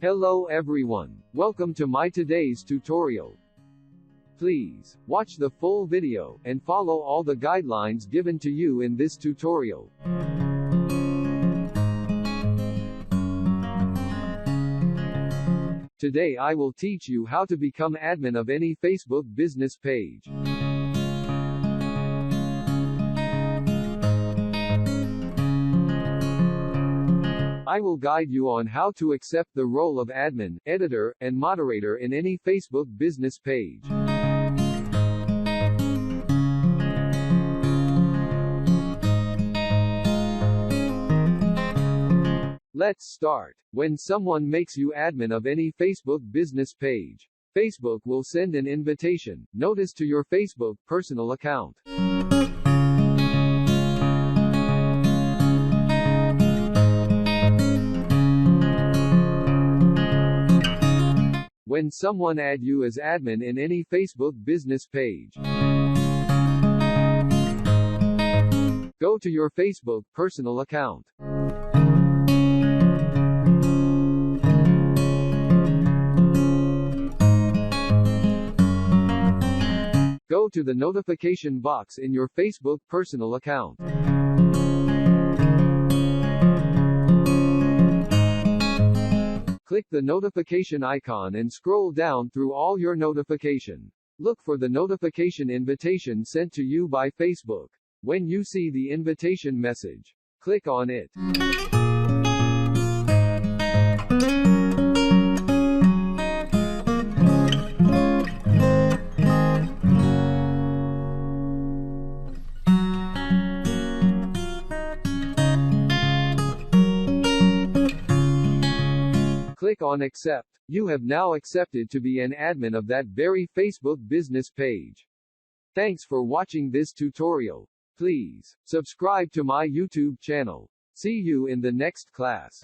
Hello everyone. Welcome to my today's tutorial. Please watch the full video and follow all the guidelines given to you in this tutorial. Today I will teach you how to become admin of any Facebook business page. I will guide you on how to accept the role of admin, editor, and moderator in any Facebook business page. Let's start. When someone makes you admin of any Facebook business page, Facebook will send an invitation notice to your Facebook personal account. When someone adds you as admin in any Facebook business page, go to your Facebook personal account. Go to the notification box in your Facebook personal account. Click the notification icon and scroll down through all your notification. Look for the notification invitation sent to you by Facebook. When you see the invitation message, click on it. Click on Accept. You have now accepted to be an admin of that very Facebook business page. Thanks for watching this tutorial. Please subscribe to my YouTube channel. See you in the next class.